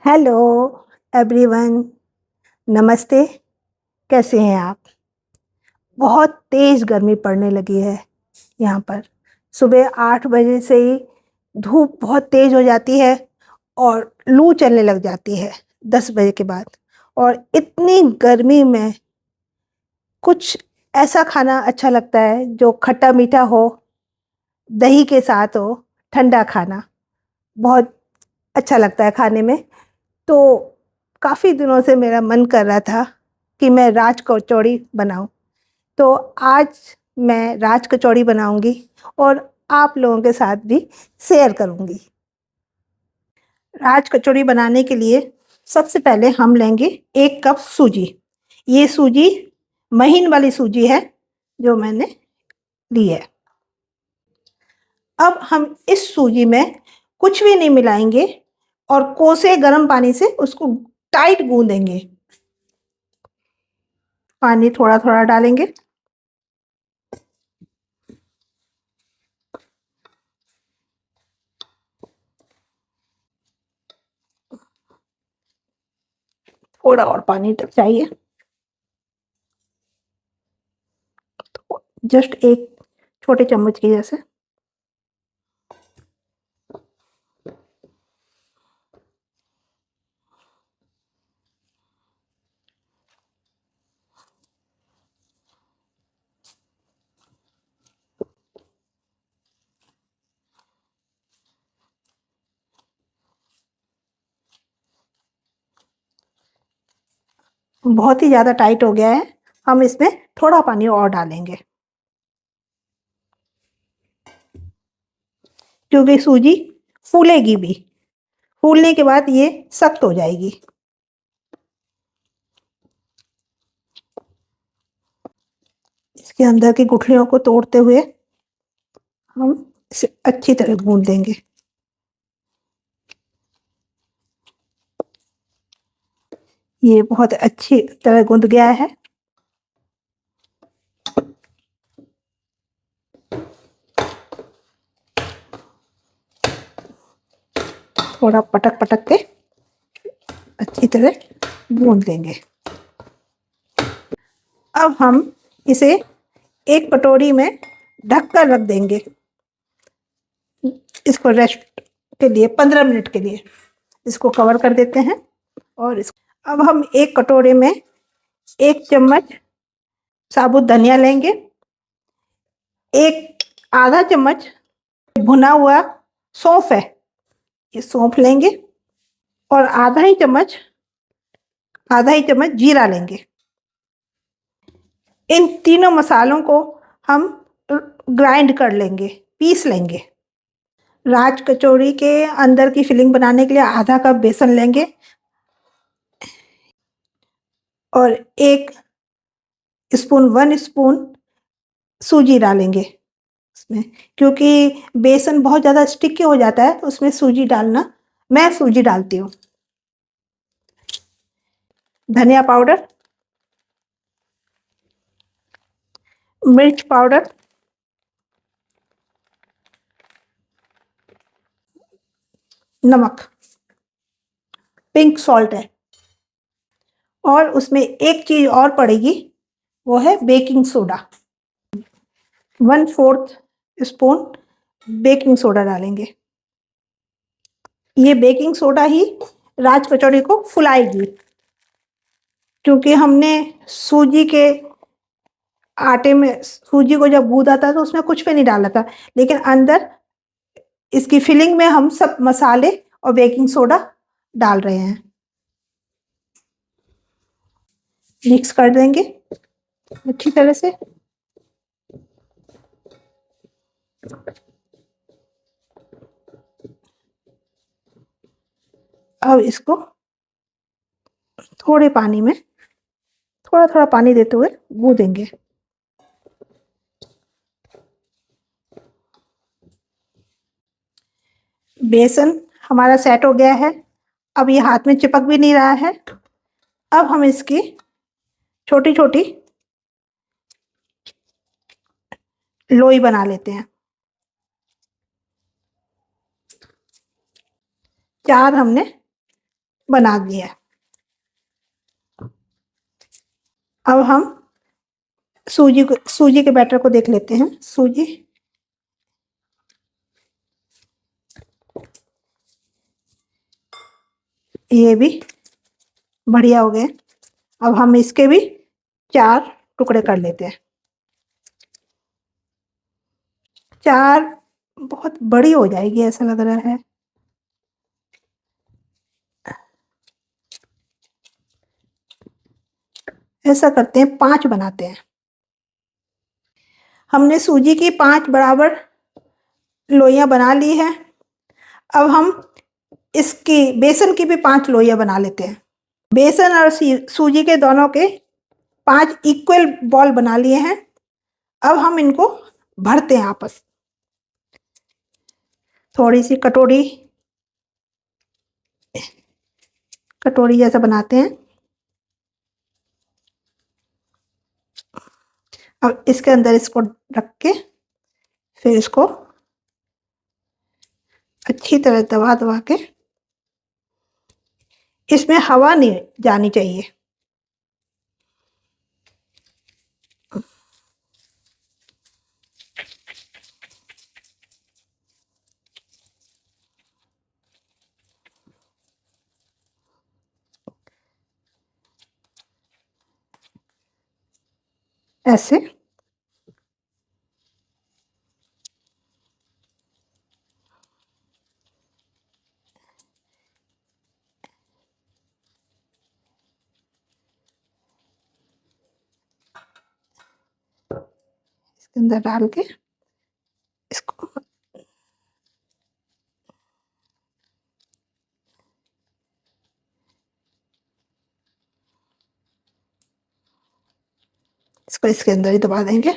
Hello everyone, नमस्ते। कैसे हैं आप? बहुत तेज़ गर्मी पड़ने लगी है यहाँ पर। सुबह 8 बजे से ही धूप बहुत तेज़ हो जाती है और लू चलने लग जाती है 10 बजे के बाद। और इतनी गर्मी में कुछ ऐसा खाना अच्छा लगता है जो खट्टा-मीठा हो, दही के साथ हो, ठंडा खाना बहुत अच्छा लगता है खाने में। तो काफ़ी दिनों से मेरा मन कर रहा था कि मैं राज कचौड़ी बनाऊँ। तो आज मैं राज कचौड़ी बनाऊँगी और आप लोगों के साथ भी शेयर करूँगी। राज कचौड़ी बनाने के लिए सबसे पहले हम लेंगे 1 कप सूजी। ये सूजी महीन वाली सूजी है जो मैंने ली है। अब हम इस सूजी में कुछ भी नहीं मिलाएँगे और कोसे गर्म पानी से उसको टाइट गूँदेंगे। पानी थोड़ा-थोड़ा डालेंगे। थोड़ा और पानी चाहिए। जस्ट एक छोटे चम्मच के जैसे। बहुत ही ज़्यादा टाइट हो गया है, हम इसमें थोड़ा पानी और डालेंगे। क्योंकि सूजी फूलेगी भी, फूलने के बाद ये सख्त हो जाएगी। इसके अंदर की गुठलियों को तोड़ते हुए हम इसे अच्छी तरह गूँध देंगे। ये बहुत अच्छी तरह गूँध गया है। थोड़ा पटक-पटक के अच्छी तरह गूँध लेंगे। अब हम इसे एक कटोरी में ढक कर रख देंगे। इसको रेस्ट के लिए 15 मिनट के लिए इसको कवर कर देते हैं। और अब हम एक कटोरे में 1 चम्मच साबुत धनिया लेंगे, एक आधा चम्मच भुना हुआ सौंफ है, ये सौंफ लेंगे और आधा ही चम्मच जीरा लेंगे। इन तीनों मसालों को हम ग्राइंड कर लेंगे, पीस लेंगे। राज कचौड़ी के अंदर की फिलिंग बनाने के लिए आधा कप बेसन लेंगे और 1 स्पून सूजी डालेंगे उसमें। क्योंकि बेसन बहुत ज़्यादा स्टिकी हो जाता है तो उसमें सूजी डालना, मैं सूजी डालती हूँ। धनिया पाउडर, मिर्च पाउडर, नमक, पिंक सॉल्ट है। और उसमें एक चीज़ और पड़ेगी, वो है baking soda. 1/4 spoon baking soda डालेंगे। ये बेकिंग सोडा ही राज कचौड़ी को फुलाएगी। क्योंकि हमने सूजी के आटे में सूजी को जब गूँधा था तो उसमें कुछ भी नहीं डाला था, लेकिन अंदर इसकी फिलिंग में हम सब मसाले और बेकिंग सोडा डाल रहे हैं। मिक्स कर देंगे अच्छी तरह से। अब इसको थोड़े पानी में थोड़ा-थोड़ा पानी देते हुए गूँथेंगे। बेसन हमारा सेट हो गया है, अब ये हाथ में चिपक भी नहीं रहा है। अब हम इसकी छोटी-छोटी लोई बना लेते हैं। 4 हमने बना दिया। अब हम सूजी के बैटर को देख लेते हैं। सूजी ये भी बढ़िया हो गए। अब हम इसके भी 4 टुकड़े कर लेते हैं। 4 बहुत बड़ी हो जाएगी ऐसा लग रहा है। ऐसा करते हैं 5 बनाते हैं। हमने सूजी की 5 बराबर लोइयां बना ली है। अब हम इसकी बेसन की भी 5 लोइयां बना लेते हैं। बेसन और सूजी के दोनों के 5 इक्वल बॉल बना लिए हैं। अब हम इनको भरते हैं आपस। थोड़ी सी कटोरी जैसा बनाते हैं। अब इसके अंदर इसको रख के फिर इसको अच्छी तरह दबा दबा के, इसमें हवा नहीं जानी चाहिए। ऐसे इसके अंदर डाल के इसको इसके अंदर ही दबा देंगे।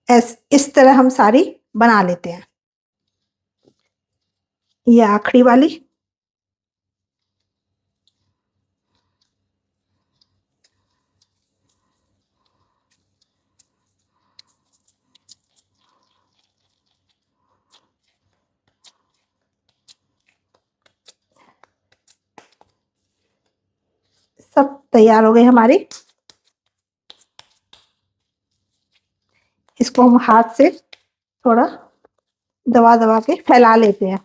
इस तरह हम सारी बना लेते हैं। ये आखिरी वाली सब तैयार हो गई हमारी। इसको हम हाथ से थोड़ा दबा दबा के फैला लेते हैं।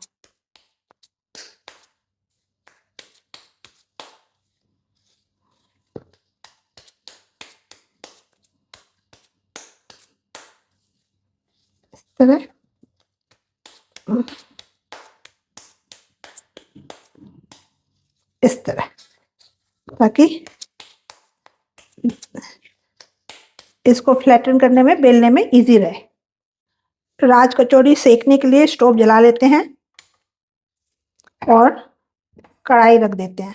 इस तरह इस तरह, ताकि इसको फ्लैटन करने में, बेलने में इजी रहे। राज कचौड़ी सेकने के लिए स्टोव जला लेते हैं और कढ़ाई रख देते हैं।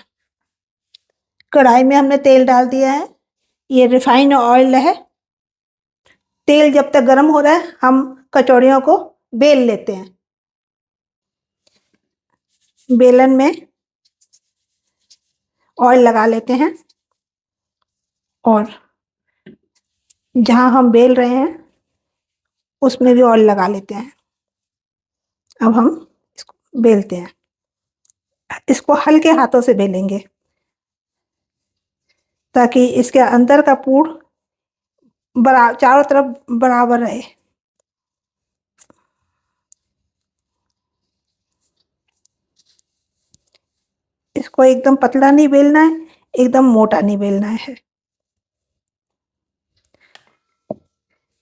कढ़ाई में हमने तेल डाल दिया है। ये रिफाइंड ऑयल है। तेल जब तक गर्म हो रहा है हम कचौड़ियों को बेल लेते हैं। बेलन में ऑयल लगा लेते हैं और जहां हम बेल रहे हैं उसमें भी ऑयल लगा लेते हैं। अब हम इसको बेलते हैं। इसको हल्के हाथों से बेलेंगे ताकि इसके अंदर का पूर चारों तरफ बराबर रहे। इसको एकदम पतला नहीं बेलना है, एकदम मोटा नहीं बेलना है।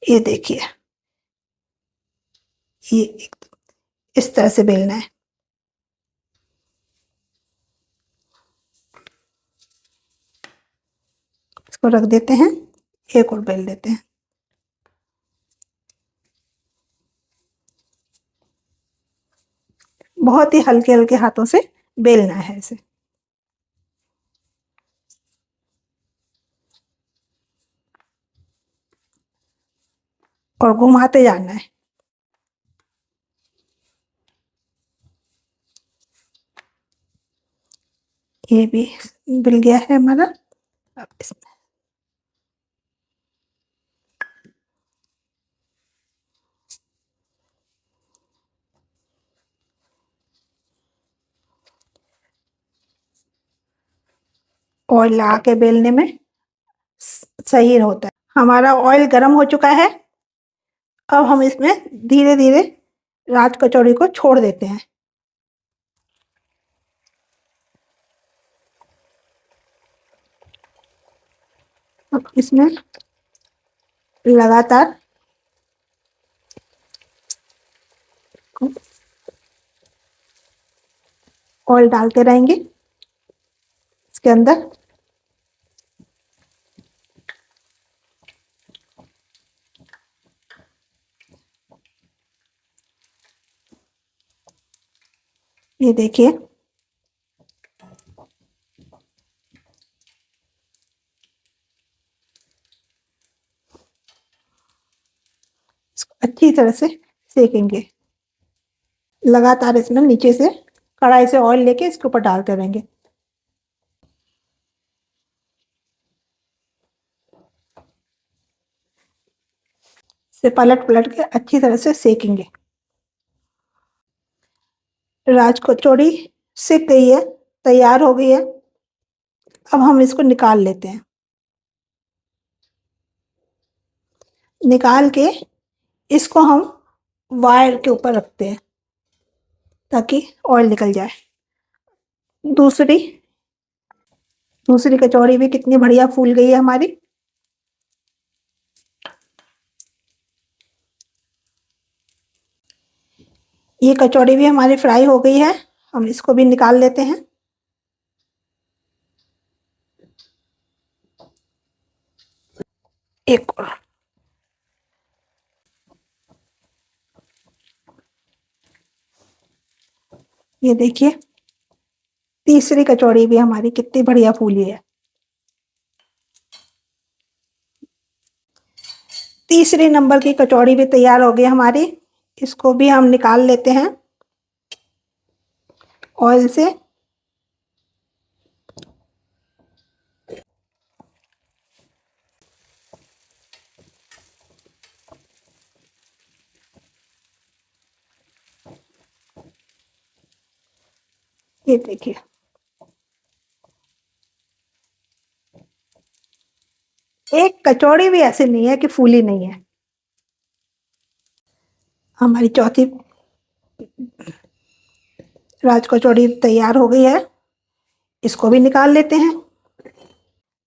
ये देखिए, ये एकदम इस तरह से बेलना है। इसको रख देते हैं, एक और बेल देते हैं। बहुत ही हल्के हल्के हाथों से बेलना है इसे। और घुमाते जाना है। ये भी बिल गया है हमारा। अब इसमें ऑयल लगा के बेलने में सही होता है। हमारा ऑयल गर्म हो चुका है। अब हम इसमें धीरे धीरे राज कचौड़ी को छोड़ देते हैं। अब इसमें लगातार ऑयल डालते रहेंगे इसके अंदर। ये देखिए, इसको अच्छी तरह से सेकेंगे। लगातार इसमें नीचे से कढ़ाई से ऑयल लेके इसके ऊपर डालते रहेंगे। इसे पलट पलट के अच्छी तरह से सेकेंगे। राज कचौड़ी सिक गई है, तैयार हो गई है। अब हम इसको निकाल लेते हैं। निकाल के इसको हम वायर के ऊपर रखते हैं ताकि ऑयल निकल जाए। दूसरी कचौड़ी भी कितनी बढ़िया फूल गई है हमारी। ये कचौड़ी भी हमारी फ्राई हो गई है। हम इसको भी निकाल लेते हैं। एक और। ये देखिए, तीसरी कचौड़ी भी हमारी कितनी बढ़िया फूली है। तीसरे नंबर की कचौड़ी भी तैयार हो गई हमारी। इसको भी हम निकाल लेते हैं ऑयल से। ये देखिए, एक कचौड़ी भी ऐसी नहीं है कि फूली नहीं है। हमारी चौथी राज कचौड़ी तैयार हो गई है। इसको भी निकाल लेते हैं।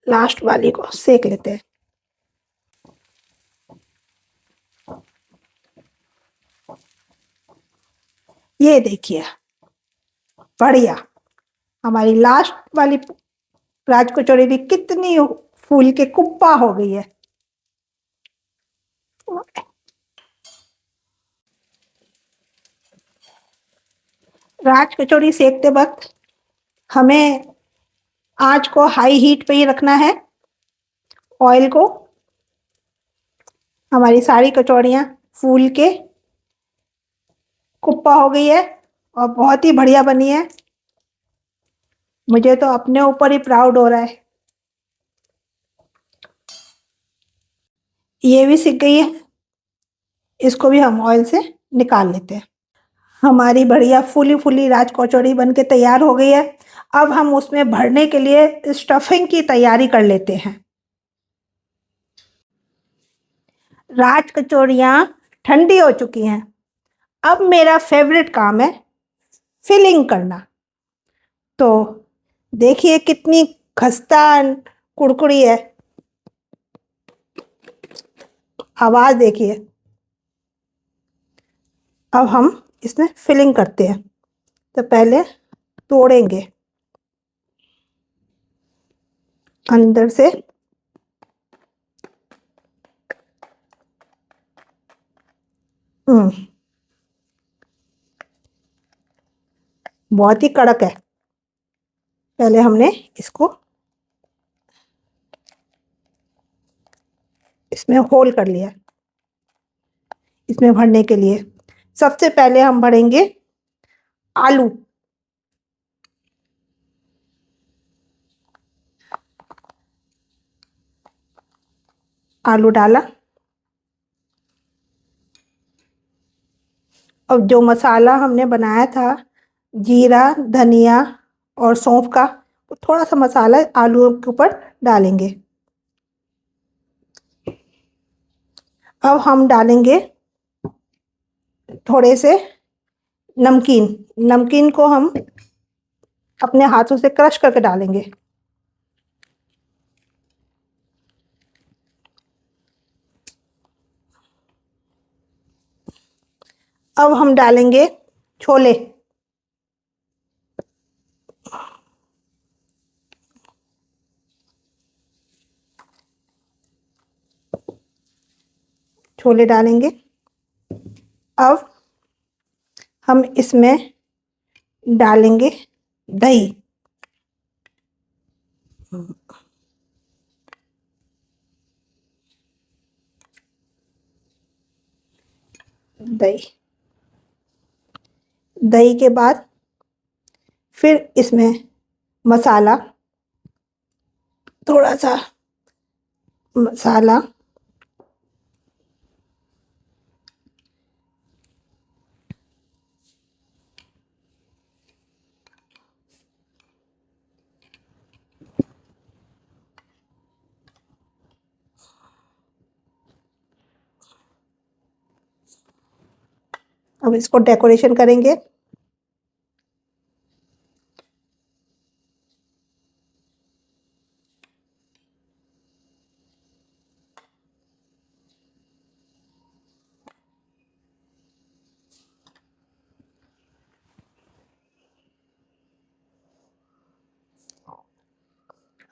लास्ट वाली को सेक लेते हैं। ये देखिए, बढ़िया। हमारी लास्ट वाली राज कचौड़ी भी कितनी फूल के कुप्पा हो गई है। राज कचौड़ी सेकते वक्त हमें आंच को हाई हीट पे ही रखना है। ऑयल को, हमारी सारी कचौड़ियाँ फूल के कुप्पा हो गई है और बहुत ही बढ़िया बनी है। मुझे तो अपने ऊपर ही प्राउड हो रहा है। ये भी सिक गई है। इसको भी हम ऑयल से निकाल लेते हैं। हमारी बढ़िया फूली फूली राज कचौड़ी बन के तैयार हो गई है। अब हम उसमें भरने के लिए स्टफिंग की तैयारी कर लेते हैं। राज कचौड़ियाँ ठंडी हो चुकी हैं। अब मेरा फेवरेट काम है फिलिंग करना। तो देखिए कितनी खस्ता कुरकुरी है। आवाज़ देखिए। अब हम इसमें फिलिंग करते हैं। तो पहले तोड़ेंगे अंदर से। बहुत ही कड़क है। पहले हमने इसको इसमें होल कर लिया। इसमें भरने के लिए सबसे पहले हम भरेंगे आलू। आलू डाला। अब जो मसाला हमने बनाया था जीरा, धनिया और सौंफ का, थोड़ा सा मसाला आलूओं के ऊपर डालेंगे। अब हम डालेंगे थोड़े से नमकीन। नमकीन को हम अपने हाथों से क्रश करके डालेंगे। अब हम डालेंगे छोले। छोले डालेंगे। अब हम इसमें डालेंगे दही। दही दही के बाद फिर इसमें मसाला, थोड़ा सा मसाला, अब इसको डेकोरेशन करेंगे।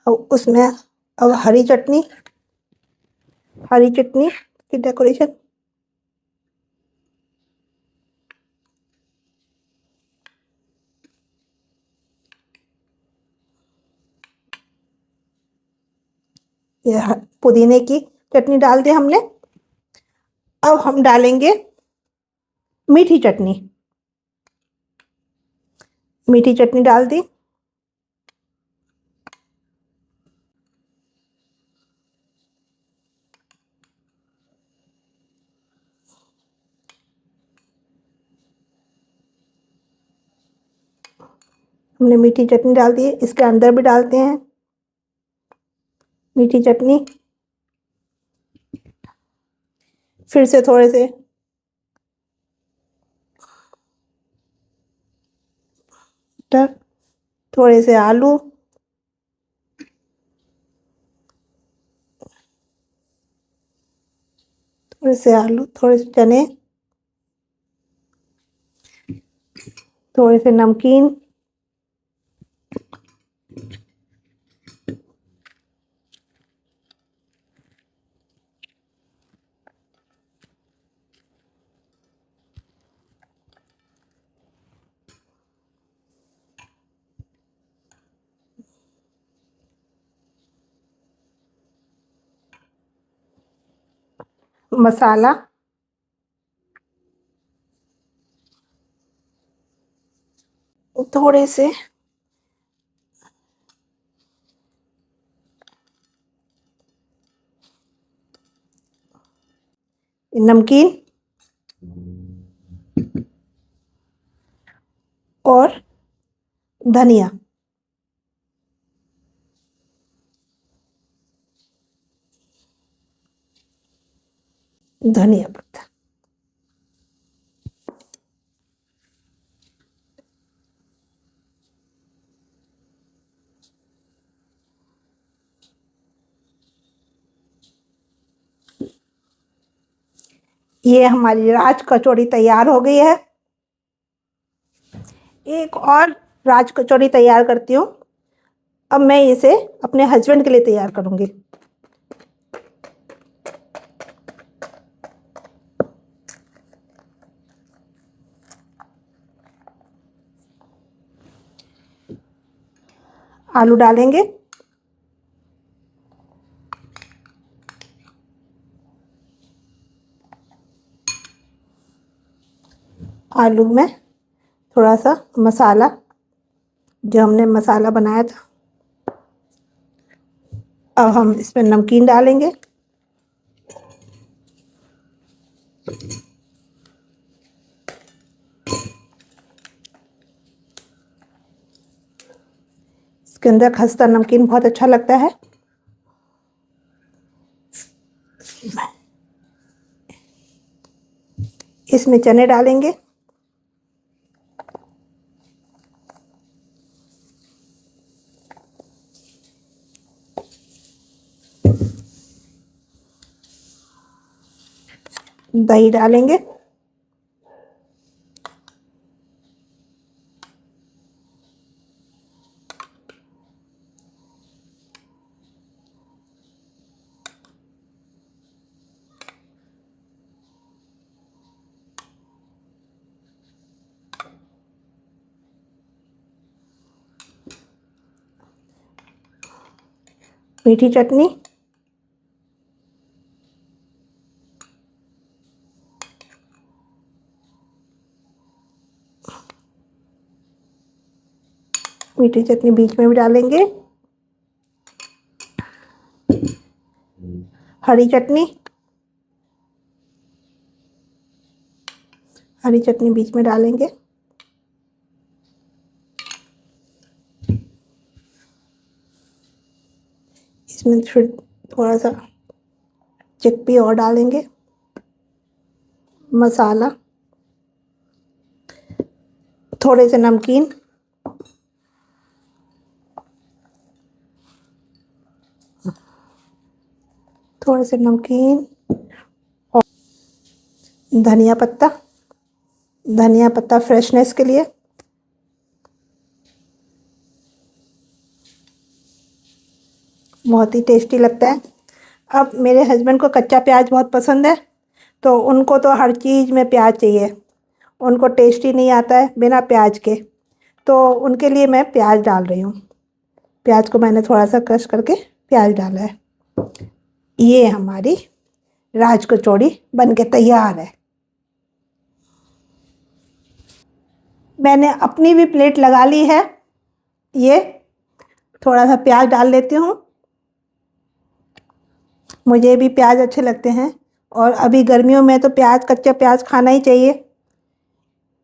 अब उसमें अब हरी चटनी की डेकोरेशन। यह पुदीने की चटनी डाल दी हमने। अब हम डालेंगे मीठी चटनी। मीठी चटनी डाल दी। हमने मीठी चटनी डाल दी है, इसके अंदर भी डालते हैं मीठी चटनी। फिर से थोड़े से आलू, थोड़े से चने, थोड़े से नमकीन, मसाला, थोड़े से नमकीन और धनिया। धनिया पत्ता। ये हमारी राज कचौड़ी तैयार हो गई है। एक और राज कचौड़ी तैयार करती हूँ। अब मैं इसे अपने हस्बैंड के लिए तैयार करूंगी। आलू डालेंगे। आलू में थोड़ा सा मसाला, जो हमने मसाला बनाया था। अब हम इसमें नमकीन डालेंगे। इसके अंदर खस्ता नमकीन बहुत अच्छा लगता है। इसमें चने डालेंगे, दही डालेंगे, मीठी चटनी, मीठी चटनी बीच में भी डालेंगे, हरी चटनी, हरी चटनी बीच में डालेंगे, इसमें फिर थोड़ा सा चिकपी और डालेंगे, मसाला, थोड़े से नमकीन, थोड़े से नमकीन और धनिया पत्ता, धनिया पत्ता फ्रेशनेस के लिए। बहुत ही टेस्टी लगता है। अब मेरे हस्बैंड को कच्चा प्याज बहुत पसंद है, तो उनको तो हर चीज़ में प्याज चाहिए, उनको टेस्टी नहीं आता है बिना प्याज के, तो उनके लिए मैं प्याज डाल रही हूँ। प्याज को मैंने थोड़ा सा क्रश करके प्याज डाला है। ये हमारी राज कचौड़ी बन के तैयार है। मैंने अपनी भी प्लेट लगा ली है। ये थोड़ा सा प्याज डाल लेती हूँ, मुझे भी प्याज अच्छे लगते हैं और अभी गर्मियों में तो प्याज, कच्चा प्याज खाना ही चाहिए,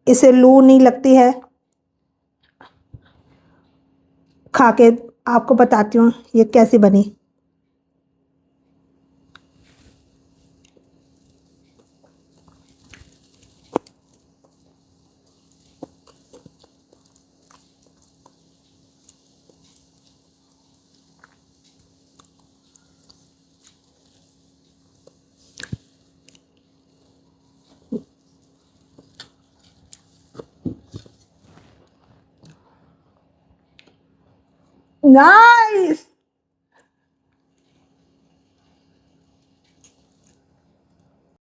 इससे लू नहीं लगती है। खा के आपको बताती हूँ ये कैसी बनी। नाइस।